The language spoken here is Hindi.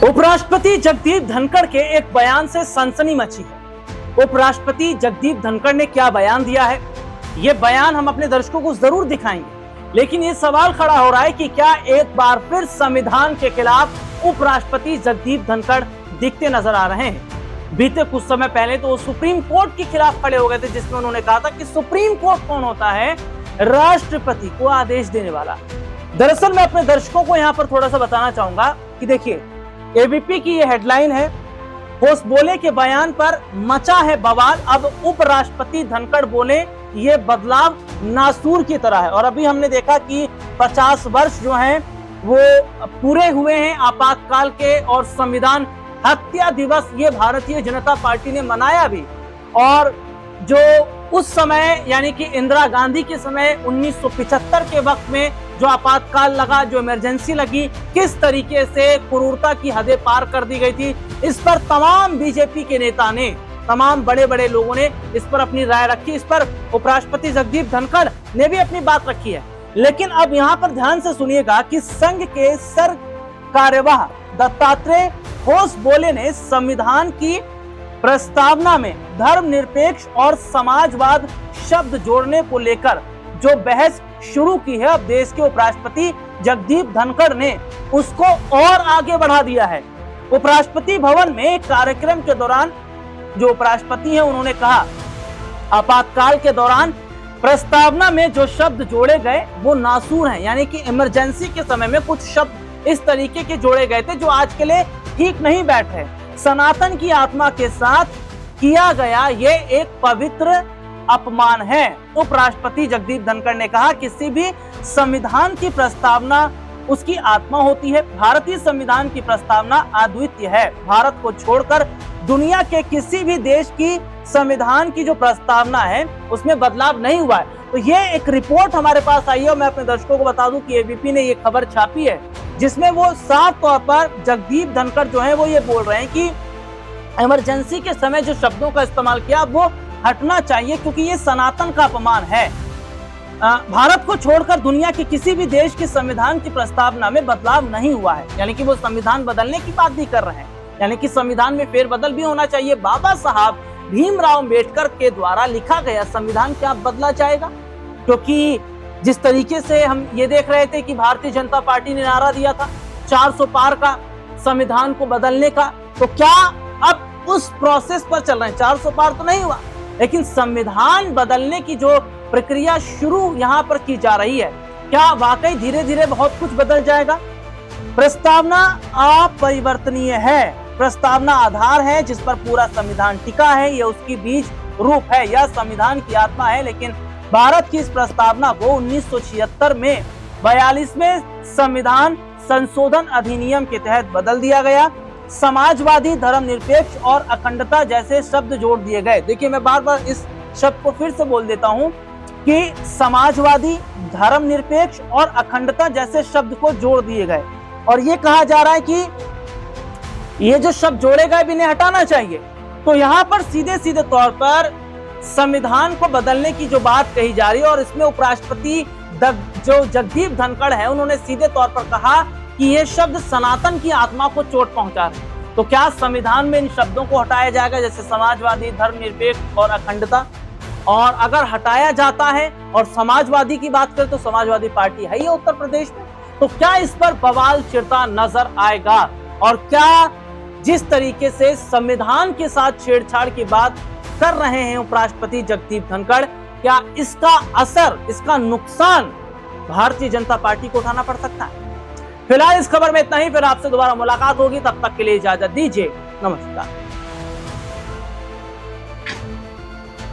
उपराष्ट्रपति जगदीप धनखड़ के एक बयान से सनसनी मची है। उपराष्ट्रपति जगदीप धनखड़ ने क्या बयान दिया है, यह बयान हम अपने दर्शकों को जरूर दिखाएंगे, लेकिन यह सवाल खड़ा हो रहा है कि क्या एक बार फिर संविधान के खिलाफ उपराष्ट्रपति जगदीप धनखड़ दिखते नजर आ रहे हैं। बीते कुछ समय पहले तो सुप्रीम कोर्ट के खिलाफ खड़े हो गए थे, जिसमें उन्होंने कहा था कि सुप्रीम कोर्ट कौन होता है, राष्ट्रपति को आदेश देने वाला। दरअसल मैं अपने दर्शकों को यहां पर थोड़ा सा बताना चाहूंगा कि देखिए, एबीपी की ये हेडलाइन है, होश बोले के बयान पर मचा है बवाल, अब उपराष्ट्रपति धनखड़ बोले ये बदलाव नासूर की तरह है। और अभी हमने देखा कि 50 वर्ष जो हैं वो पूरे हुए हैं आपातकाल के, और संविधान हत्या दिवस ये भारतीय जनता पार्टी ने मनाया भी। और जो उस समय यानी कि इंदिरा गांधी के समय 1975 के वक्त में जो आपातकाल लगा, जो इमरजेंसी लगी, किस तरीके से क्रूरता की हदें पार कर दी गई थी, इस पर तमाम बीजेपी के नेता ने, तमाम बड़े बड़े लोगों ने इस पर अपनी राय रखी। इस पर उपराष्ट्रपति जगदीप धनखड़ ने भी अपनी बात रखी है। लेकिन अब यहाँ पर ध्यान से सुनिएगा कि संघ के सर कार्यवाह दत्तात्रेय होस बोले ने संविधान की प्रस्तावना में धर्मनिरपेक्ष और समाजवाद शब्द जोड़ने को लेकर जो बहस शुरू की है, अब देश के उपराष्ट्रपति जगदीप धनखड़ ने उसको और आगे बढ़ा दिया है। उपराष्ट्रपति भवन में एक कार्यक्रम के दौरान जो उपराष्ट्रपति हैं उन्होंने कहा, आपातकाल के दौरान प्रस्तावना में जो शब्द जोड़े गए वो नासूर हैं, यानी कि इमरजेंसी के समय में कुछ शब्द इस तरीके के जोड़े गए थे जो आज के लिए ठीक नहीं बैठे। सनातन की आत्मा के साथ किया गया ये एक पवित्र अपमान है। उपराष्ट्रपति जगदीप धनखड़ ने कहा, किसी भी संविधान की प्रस्तावना उसकी आत्मा होती है। भारतीय संविधान की प्रस्तावना अद्वितीय है। भारत को छोड़कर दुनिया के किसी भी देश की संविधान की जो प्रस्तावना है उसमें बदलाव नहीं हुआ है। तो ये एक रिपोर्ट हमारे पास आई है और मैं अपने दर्शकों को बता दूं कि एबीपी ने ये खबर छापी है, जिसमें वो साफ तौर पर जगदीप धनखड़ जो है वो ये बोल रहे हैं कि इमरजेंसी के समय जो शब्दों का इस्तेमाल किया वो हटना चाहिए, क्योंकि ये सनातन का अपमान है। भारत को छोड़कर दुनिया के किसी भी देश के संविधान की प्रस्तावना में बदलाव नहीं हुआ है, यानी कि वो संविधान बदलने की बात भी कर रहे हैं, यानी कि संविधान में फेरबदल भी होना चाहिए। बाबा साहब भीमराव अंबेडकर के द्वारा लिखा गया संविधान क्या बदला जाएगा? क्योंकि जिस तरीके से हम ये देख रहे थे कि भारतीय जनता पार्टी ने नारा दिया था 400 पार का, संविधान को बदलने का, तो क्या अब उस प्रोसेस पर चल रहे हैं? 400 पार तो नहीं हुआ, लेकिन संविधान बदलने की जो प्रक्रिया शुरू यहाँ पर की जा रही है, क्या वाकई धीरे धीरे बहुत कुछ बदल जाएगा? प्रस्तावना अपरिवर्तनीय है। प्रस्तावना आधार है जिस पर पूरा संविधान टिका है, यह उसकी बीज रूप है, यह संविधान की आत्मा है। लेकिन भारत की इस प्रस्तावना को 1976 में 42वें संविधान संशोधन अधिनियम के तहत बदल दिया गया। समाजवादी, धर्मनिरपेक्ष और अखंडता जैसे शब्द जोड़ दिए गए। देखिए, मैं बार बार इस शब्द को फिर से बोल देता हूं कि समाजवादी, धर्मनिरपेक्ष और अखंडता जैसे शब्द को जोड़ दिए गए, और ये कहा जा रहा है कि ये जो शब्द जोड़े गए भी इन्हें हटाना चाहिए। तो यहाँ पर सीधे सीधे तौर पर संविधान को बदलने की जो बात कही जा रही है, और इसमें उपराष्ट्रपति जो जगदीप धनखड़ है उन्होंने सीधे तौर पर कहा कि ये शब्द सनातन की आत्मा को चोट पहुंचा रहे हैं। तो क्या संविधान में इन शब्दों को हटाया जाएगा, जैसे समाजवादी, धर्मनिरपेक्ष और अखंडता? और अगर हटाया जाता है, और समाजवादी की बात करें तो समाजवादी पार्टी है ये उत्तर प्रदेश में, तो क्या इस पर बवाल छिड़ता नजर आएगा? और क्या जिस तरीके से संविधान के साथ छेड़छाड़ की बात कर रहे हैं उपराष्ट्रपति जगदीप धनखड़, क्या इसका असर, इसका नुकसान भारतीय जनता पार्टी को उठाना पड़ सकता है? फिलहाल इस खबर में इतना ही, फिर आपसे दोबारा मुलाकात होगी, तब तक के लिए इजाजत दीजिए। नमस्कार।